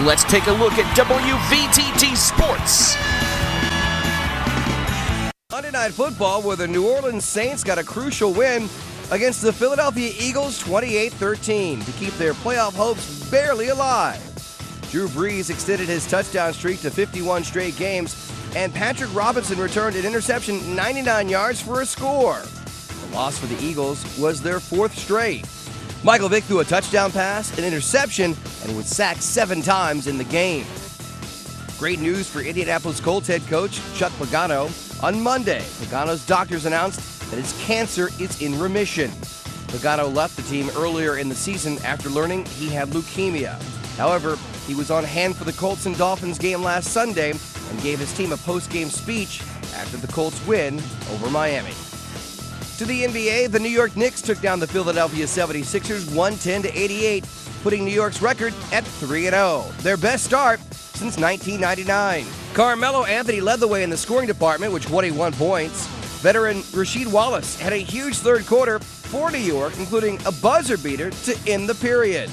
let's take a look at WVTT Sports. Monday Night Football, where the New Orleans Saints got a crucial win against the Philadelphia Eagles 28-13 to keep their playoff hopes barely alive. Drew Brees extended his touchdown streak to 51 straight games, and Patrick Robinson returned an interception 99 yards for a score. The loss for the Eagles was their fourth straight. Michael Vick threw a touchdown pass, an interception, and was sacked 7 times in the game. Great news for Indianapolis Colts head coach Chuck Pagano. On Monday, Pagano's doctors announced that his cancer is in remission. Pagano left the team earlier in the season after learning he had leukemia. However, he was on hand for the Colts and Dolphins game last Sunday and gave his team a post-game speech after the Colts win over Miami. To the NBA, the New York Knicks took down the Philadelphia 76ers 110-88, putting New York's record at 3-0, their best start since 1999. Carmelo Anthony led the way in the scoring department with 21 points. Veteran Rasheed Wallace had a huge third quarter for New York, including a buzzer beater to end the period.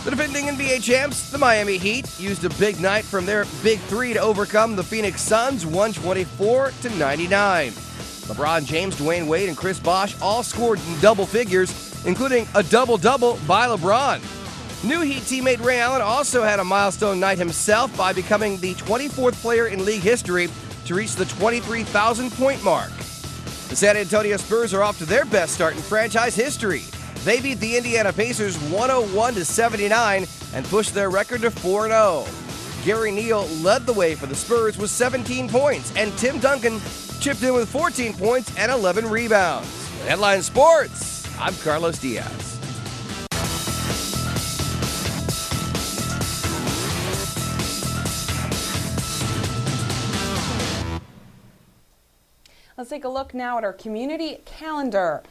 The defending NBA champs, the Miami Heat, used a big night from their Big Three to overcome the Phoenix Suns 124-99. LeBron James, Dwayne Wade, and Chris Bosh all scored in double figures, including a double-double by LeBron. New Heat teammate Ray Allen also had a milestone night himself by becoming the 24th player in league history to reach the 23,000-point mark. The San Antonio Spurs are off to their best start in franchise history. They beat the Indiana Pacers 101-79 and pushed their record to 4-0. Gary Neal led the way for the Spurs with 17 points, and Tim Duncan chipped in with 14 points and 11 rebounds. With Headline Sports, I'm Carlos Diaz. Let's take a look now at our community calendar.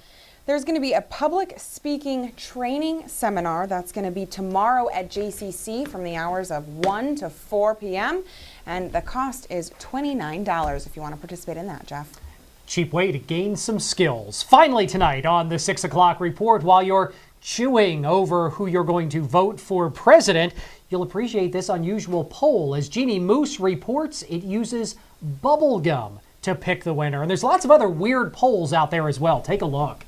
There's going to be a public speaking training seminar that's going to be tomorrow at JCC from the hours of 1 to 4 p.m. And the cost is $29 if you want to participate in that, Jeff. Cheap way to gain some skills. Finally tonight on the 6 o'clock report, while you're chewing over who you're going to vote for president, you'll appreciate this unusual poll. As Jeannie Moose reports, it uses bubble gum to pick the winner. And there's lots of other weird polls out there as well. Take a look.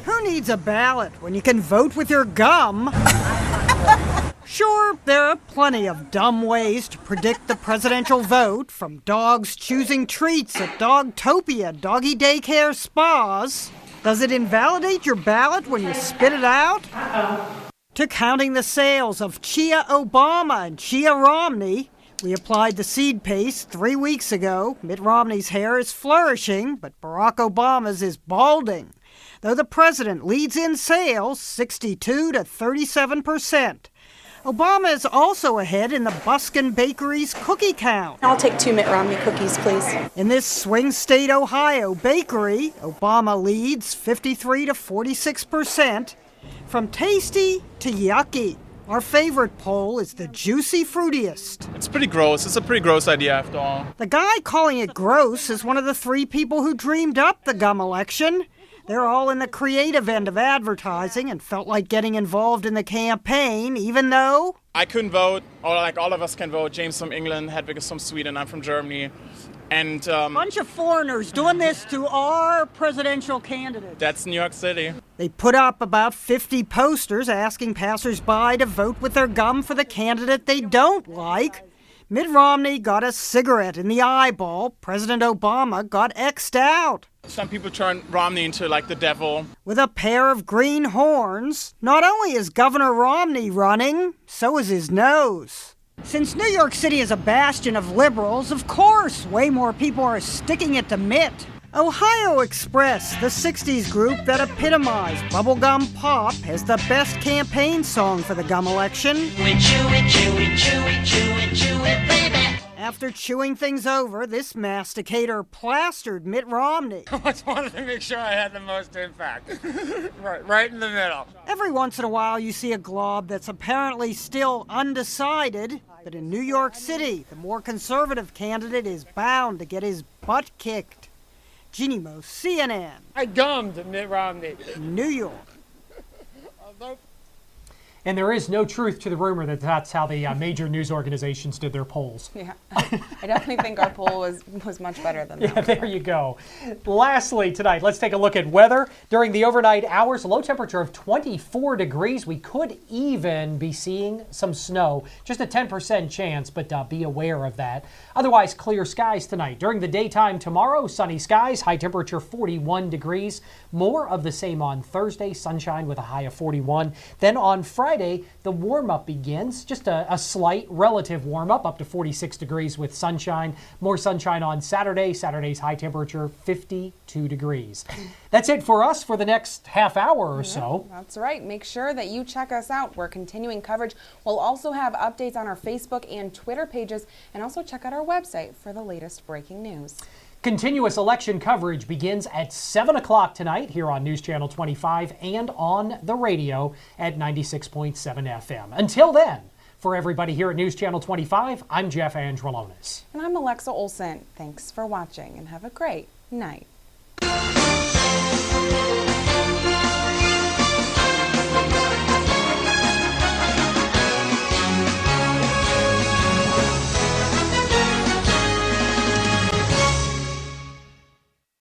Who needs a ballot when you can vote with your gum? Sure, there are plenty of dumb ways to predict the presidential vote, from dogs choosing treats at Dogtopia doggy daycare spas. Does it invalidate your ballot when you spit it out? To counting the sales of Chia Obama and Chia Romney. We applied the seed paste 3 weeks ago. Mitt Romney's hair is flourishing, but Barack Obama's is balding. Though the president leads in sales 62 to 37%. Obama is also ahead in the Buskin Bakery's cookie count. I'll take 2 Mitt Romney cookies, please. In this swing state Ohio bakery, Obama leads 53 to 46%. From tasty to yucky. Our favorite poll is the juicy fruitiest. It's pretty gross. It's a pretty gross idea after all. The guy calling it gross is one of the 3 people who dreamed up the gum election. They're all in the creative end of advertising and felt like getting involved in the campaign, even though... I couldn't vote, or like all of us can vote. James from England, Hedwig is from Sweden, I'm from Germany. And bunch of foreigners doing this to our presidential candidate. That's New York City. They put up about 50 posters asking passersby to vote with their gum for the candidate they don't like. Mitt Romney got a cigarette in the eyeball. President Obama got X'd out. Some people turn Romney into like the devil. With a pair of green horns. Not only is Governor Romney running, so is his nose. Since New York City is a bastion of liberals, of course, way more people are sticking it to Mitt. Ohio Express, the 60s group that epitomized bubblegum pop, has the best campaign song for the gum election. We chew it, chew it, chew it, chew it, chew it, baby. After chewing things over, this masticator plastered Mitt Romney. I just wanted to make sure I had the most impact. right in the middle. Every once in a while you see a glob that's apparently still undecided, but in New York City, the more conservative candidate is bound to get his butt kicked. Jeannie Moose, CNN. I gummed Mitt Romney. New York. And there is no truth to the rumor that that's how the major news organizations did their polls. Yeah, I definitely think our poll was much better than that. Yeah, there you go. Lastly, tonight, let's take a look at weather. During the overnight hours, a low temperature of 24 degrees. We could even be seeing some snow. Just a 10% chance, but be aware of that. Otherwise, clear skies tonight. During the daytime tomorrow, sunny skies, high temperature 41 degrees. More of the same on Thursday, sunshine with a high of 41. Then on Friday, the warm-up begins. Just a slight relative warm-up up to 46 degrees with sunshine. More sunshine on Saturday. Saturday's high temperature 52 degrees. That's it for us for the next half hour or so. That's right. Make sure that you check us out. We're continuing coverage. We'll also have updates on our Facebook and Twitter pages, and also check out our website for the latest breaking news. Continuous election coverage begins at 7 o'clock tonight here on News Channel 25 and on the radio at 96.7 FM. Until then, for everybody here at News Channel 25, I'm Jeff Angelonis. And I'm Alexa Olson. Thanks for watching and have a great night.